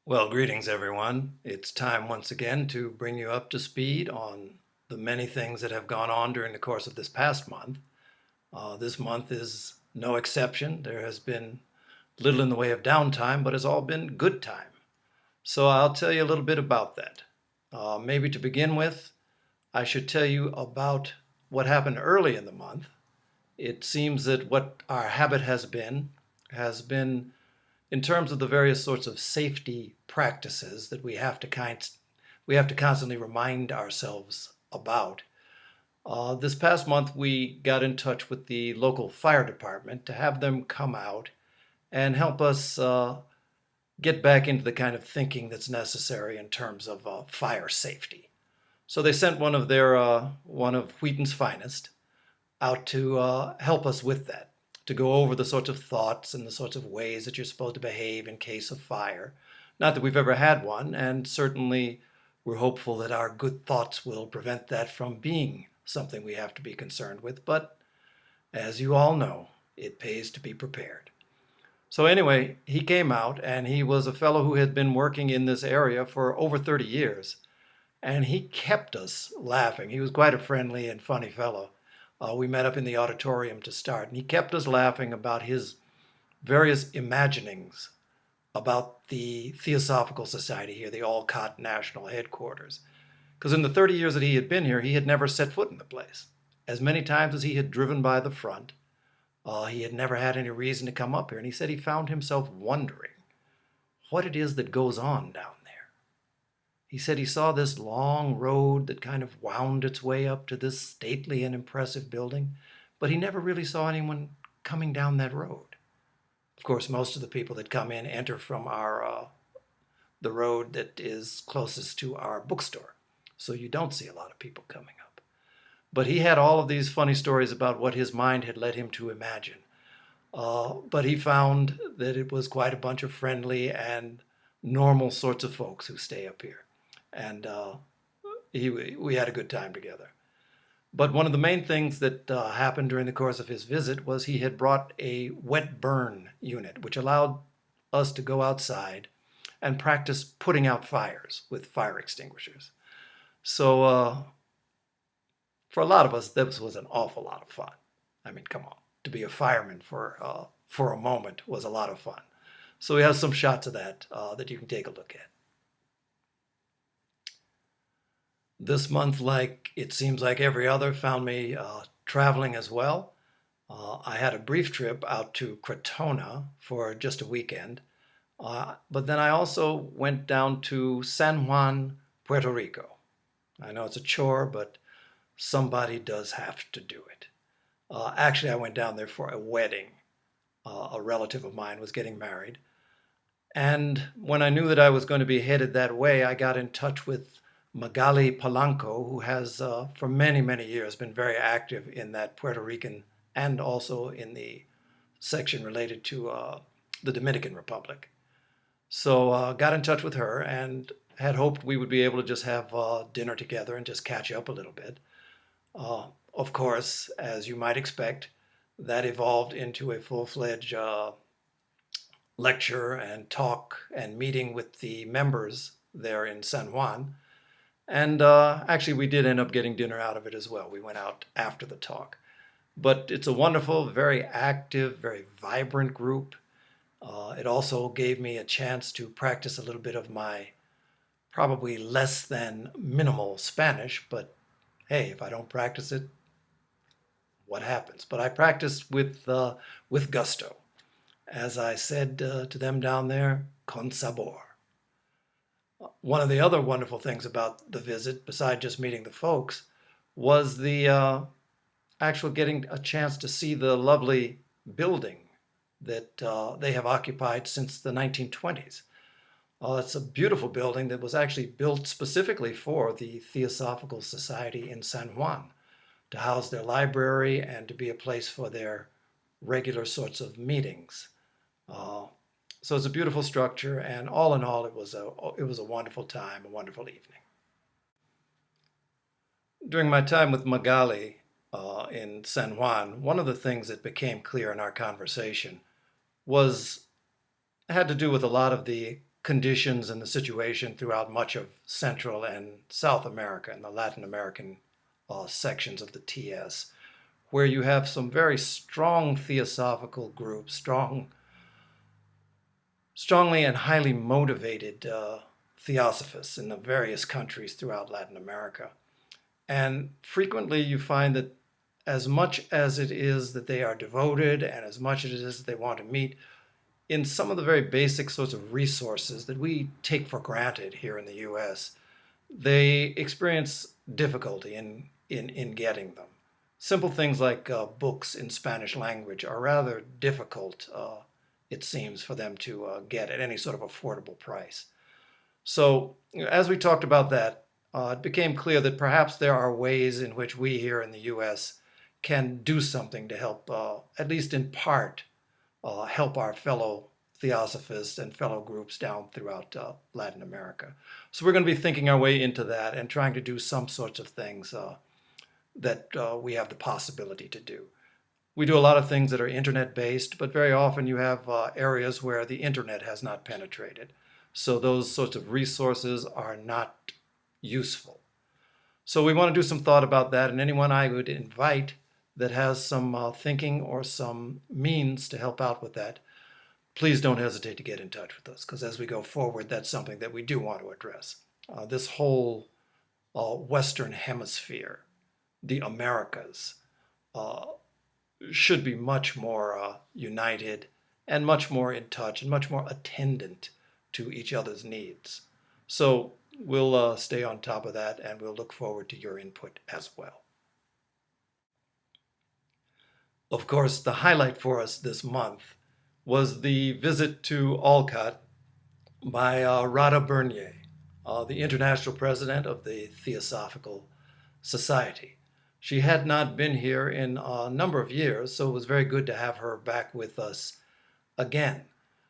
Well, greetings everyone. It's time once again to bring you up to speed on the many things that have gone on during the course of this past month. This month is no exception. There has been little in the way of downtime, but it's all been good time. So I'll tell you a little bit about that. Maybe to begin with, I should tell you about what happened early in the month. It seems that what our habit has been in terms of the various sorts of safety practices that we have to constantly remind ourselves about. This past month, we got in touch with the local fire department to have them come out and help us get back into the kind of thinking that's necessary in terms of fire safety. So they sent one of Wheaton's finest out to help us with that, to go over the sorts of thoughts and the sorts of ways that you're supposed to behave in case of fire. Not that we've ever had one, and certainly we're hopeful that our good thoughts will prevent that from being something we have to be concerned with, but as you all know, it pays to be prepared. So anyway, he came out, and he was a fellow who had been working in this area for over 30 years, and he kept us laughing. He was quite a friendly and funny fellow. We met up in the auditorium to start, and he kept us laughing about his various imaginings about the Theosophical Society here, the Alcott National Headquarters. Because in the 30 years that he had been here, he had never set foot in the place. As many times as he had driven by the front, he had never had any reason to come up here, and he said he found himself wondering what it is that goes on down there. He said he saw this long road that kind of wound its way up to this stately and impressive building, but he never really saw anyone coming down that road. Of course, most of the people that come in enter from the road that is closest to our bookstore, so you don't see a lot of people coming up. But he had all of these funny stories about what his mind had led him to imagine. But he found that it was quite a bunch of friendly and normal sorts of folks who stay up here. And we had a good time together. But one of the main things that happened during the course of his visit was he had brought a wet burn unit, which allowed us to go outside and practice putting out fires with fire extinguishers. So for a lot of us, this was an awful lot of fun. I mean, come on, to be a fireman for a moment was a lot of fun. So we have some shots of that that you can take a look at. This month, like it seems like every other, found me traveling as well. I had a brief trip out to Crotona for just a weekend, but then I also went down to San Juan, Puerto Rico. I know it's a chore, but somebody does have to do it. Actually, I went down there for a wedding. A relative of mine was getting married. And when I knew that I was going to be headed that way, I got in touch with Magali Polanco, who has for many, many years been very active in that Puerto Rican and also in the section related to the Dominican Republic. So got in touch with her and had hoped we would be able to just have dinner together and just catch up a little bit. Of course, as you might expect, that evolved into a full-fledged lecture and talk and meeting with the members there in San Juan. And actually, we did end up getting dinner out of it as well. We went out after the talk. But it's a wonderful, very active, very vibrant group. It also gave me a chance to practice a little bit of my probably less than minimal Spanish, but hey, if I don't practice it, what happens? But I practiced with gusto. As I said to them down there, con sabor. One of the other wonderful things about the visit, besides just meeting the folks, was the actual getting a chance to see the lovely building that they have occupied since the 1920s. It's a beautiful building that was actually built specifically for the Theosophical Society in San Juan, to house their library and to be a place for their regular sorts of meetings. So it's a beautiful structure, and all in all, it was a wonderful time, a wonderful evening. During my time with Magali in San Juan, one of the things that became clear in our conversation had to do with a lot of the conditions and the situation throughout much of Central and South America and the Latin American sections of the TS, where you have some very strong theosophical groups, strongly and highly motivated theosophists in the various countries throughout Latin America. And frequently you find that as much as it is that they are devoted and as much as it is that they want to meet, in some of the very basic sorts of resources that we take for granted here in the US, they experience difficulty in getting them. Simple things like books in Spanish language are rather difficult, it seems, for them to get at any sort of affordable price. So, as we talked about that, it became clear that perhaps there are ways in which we here in the US can do something to help, at least in part, help our fellow theosophists and fellow groups down throughout Latin America. So we're going to be thinking our way into that and trying to do some sorts of things that we have the possibility to do. We do a lot of things that are internet-based, but very often you have areas where the internet has not penetrated. So those sorts of resources are not useful. So we want to do some thought about that, and anyone I would invite that has some thinking or some means to help out with that, please don't hesitate to get in touch with us, because as we go forward, that's something that we do want to address. This whole Western Hemisphere, the Americas, should be much more united and much more in touch and much more attendant to each other's needs. So we'll stay on top of that, and we'll look forward to your input as well. Of course, the highlight for us this month was the visit to Olcott by Rada Bernier, the international president of the Theosophical Society. She had not been here in a number of years, so it was very good to have her back with us again.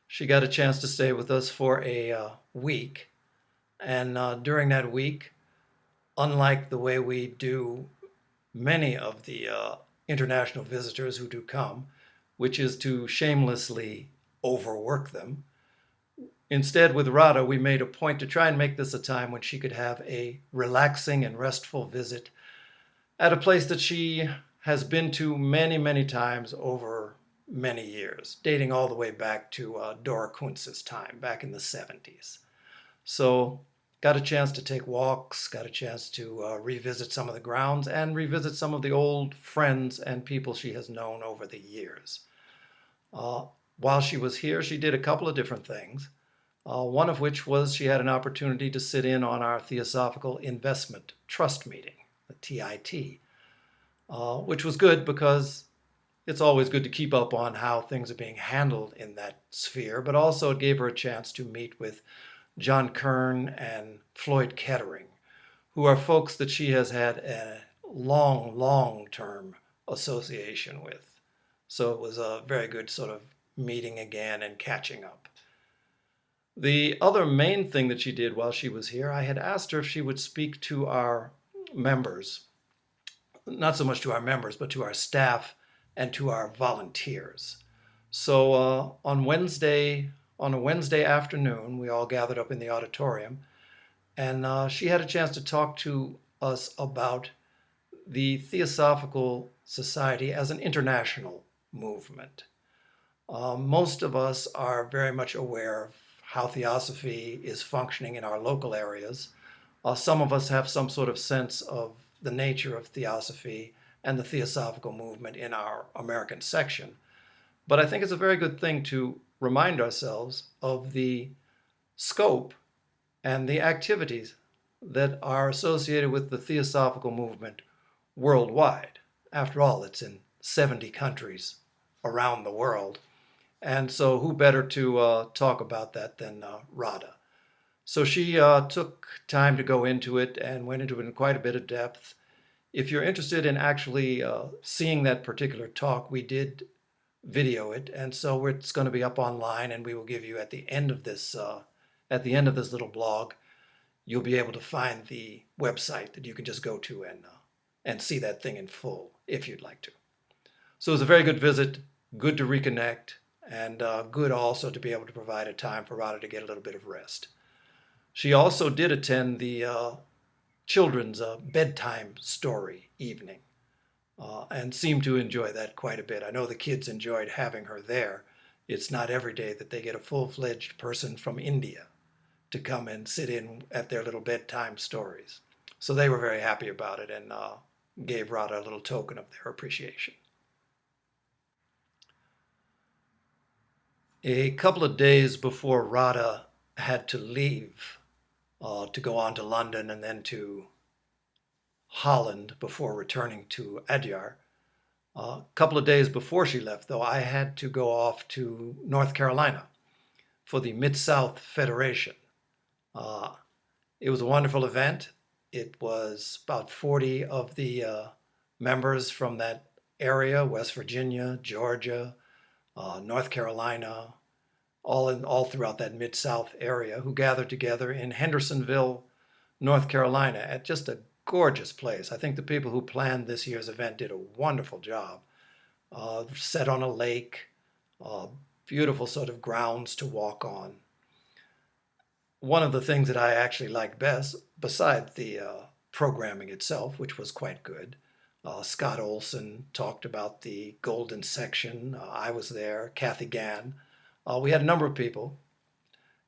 She got a chance to stay with us for a week, and during that week, unlike the way we do many of the international visitors who do come, which is to shamelessly overwork them, instead with Rada, we made a point to try and make this a time when she could have a relaxing and restful visit at a place that she has been to many, many times over many years, dating all the way back to Dora Kuntz's time, back in the 70s. So got a chance to take walks, got a chance to revisit some of the grounds and revisit some of the old friends and people she has known over the years. While she was here, she did a couple of different things, one of which was she had an opportunity to sit in on our Theosophical Investment Trust meeting, the TIT, which was good because it's always good to keep up on how things are being handled in that sphere, but also it gave her a chance to meet with John Kern and Floyd Kettering, who are folks that she has had a long-term association with. So it was a very good sort of meeting again and catching up. The other main thing that she did while she was here, I had asked her if she would speak to our members, not so much to our members, but to our staff and to our volunteers. So on a Wednesday afternoon, we all gathered up in the auditorium, and she had a chance to talk to us about the Theosophical Society as an international movement. Most of us are very much aware of how theosophy is functioning in our local areas. Some of us have some sort of sense of the nature of theosophy and the Theosophical movement in our American section. But I think it's a very good thing to remind ourselves of the scope and the activities that are associated with the Theosophical movement worldwide. After all, it's in 70 countries around the world. And so who better to talk about that than Rada? So she took time to go into it and went into it in quite a bit of depth. If you're interested in actually seeing that particular talk, we did video it, and so it's going to be up online, and we will give you at the end of this little blog, you'll be able to find the website that you can just go to and see that thing in full if you'd like to. So it was a very good visit, good to reconnect. and good also to be able to provide a time for Rada to get a little bit of rest. She also did attend the children's bedtime story evening and seemed to enjoy that quite a bit. I know the kids enjoyed having her there. It's not every day that they get a full-fledged person from India to come and sit in at their little bedtime stories. So they were very happy about it and gave Rada a little token of their appreciation. A couple of days before Rada had to leave to go on to London and then to Holland before returning to Adyar, a couple of days before she left, though, I had to go off to North Carolina for the Mid-South Federation. It was a wonderful event. It was about 40 of the members from that area, West Virginia, Georgia, North Carolina, all throughout that Mid-South area, who gathered together in Hendersonville, North Carolina, at just a gorgeous place. I think the people who planned this year's event did a wonderful job. Set on a lake, beautiful sort of grounds to walk on. One of the things that I actually liked best, besides the programming itself, which was quite good, Scott Olson talked about the Golden Section. I was there, Kathy Gann. We had a number of people.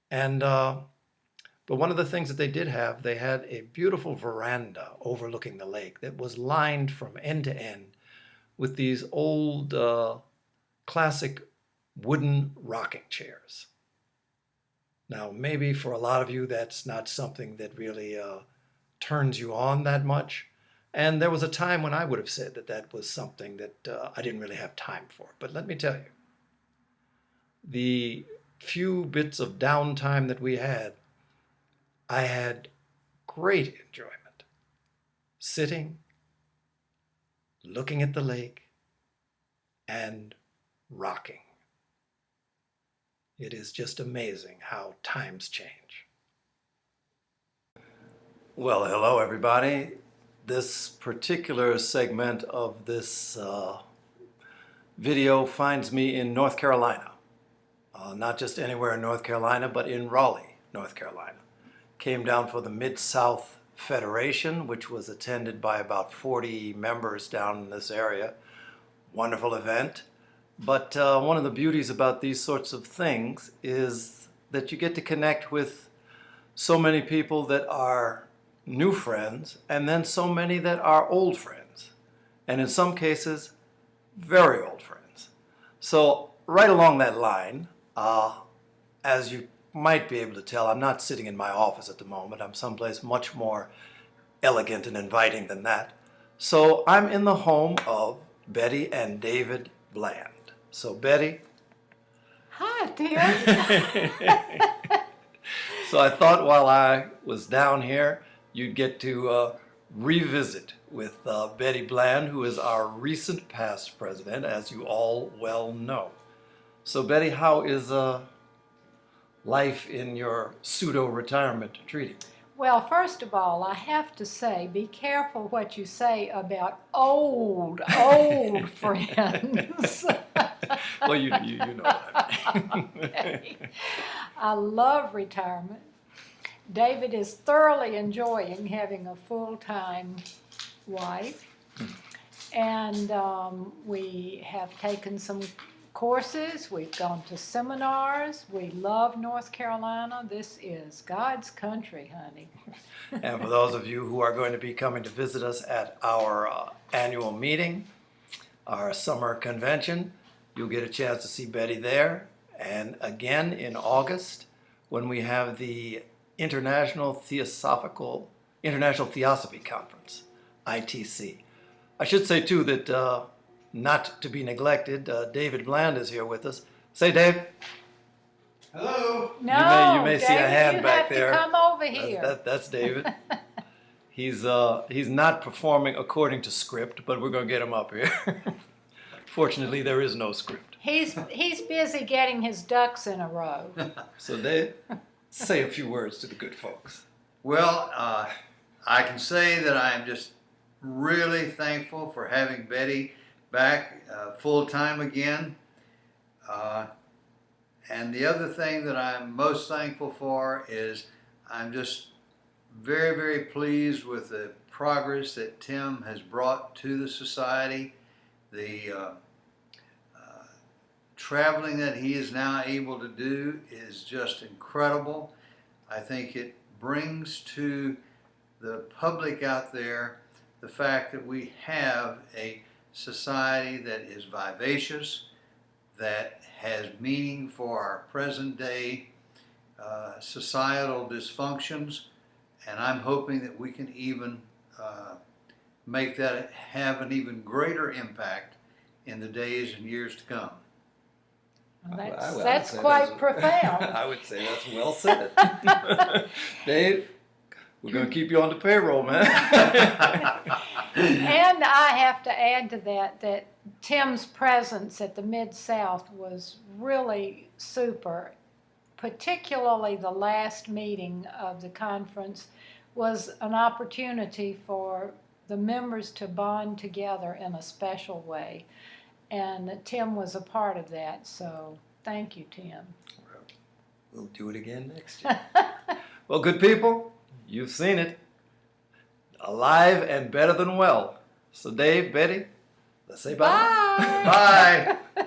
And but one of the things that they did have, they had a beautiful veranda overlooking the lake that was lined from end to end with these old classic wooden rocking chairs. Now, maybe for a lot of you, that's not something that really turns you on that much. And there was a time when I would have said that that was something that I didn't really have time for. But let me tell you, the few bits of downtime that we had, I had great enjoyment sitting, looking at the lake, and rocking. It is just amazing how times change. Well, hello everybody. This particular segment of this video finds me in North Carolina. Not just anywhere in North Carolina, but in Raleigh, North Carolina. Came down for the Mid-South Federation, which was attended by about 40 members down in this area. Wonderful event. But one of the beauties about these sorts of things is that you get to connect with so many people that are new friends, and then so many that are old friends, and in some cases, very old friends. So right along that line, as you might be able to tell, I'm not sitting in my office at the moment. I'm someplace much more elegant and inviting than that. So I'm in the home of Betty and David Bland. So Betty. Hi, dear. So I thought while I was down here, you'd get to revisit with Betty Bland, who is our recent past president, as you all well know. So Betty, how is life in your pseudo-retirement treating? Well, first of all, I have to say, be careful what you say about old friends. Well, you know what I mean. Okay. I love retirement. David is thoroughly enjoying having a full-time wife. And we have taken some courses, we've gone to seminars, we love North Carolina. This is God's country, honey. And for those of you who are going to be coming to visit us at our annual meeting, our summer convention, you'll get a chance to see Betty there. And again in August, when we have the International Theosophy Conference, ITC. I should say too that not to be neglected, David Bland is here with us. Say, Dave. Hello. No, you may see a David, hand you back have there. To come over here. That's David. He's not performing according to script, but we're going to get him up here. Fortunately, there is no script. He's busy getting his ducks in a row. So Dave, say a few words to the good folks. Well, I can say that I am just really thankful for having Betty back full time again. And the other thing that I'm most thankful for is I'm just very, very pleased with the progress that Tim has brought to the society. The traveling that he is now able to do is just incredible. I think it brings to the public out there the fact that we have a society that is vivacious, that has meaning for our present day societal dysfunctions, and I'm hoping that we can even make that have an even greater impact in the days and years to come. That's quite profound. I would say that's well said. Dave, we're going to keep you on the payroll, man. And I have to add to that Tim's presence at the Mid-South was really super. Particularly the last meeting of the conference was an opportunity for the members to bond together in a special way. And Tim was a part of that, so thank you, Tim. We'll do it again next year. Well, good people, you've seen it. Alive and better than well. So Dave, Betty, let's say bye. Bye. Bye.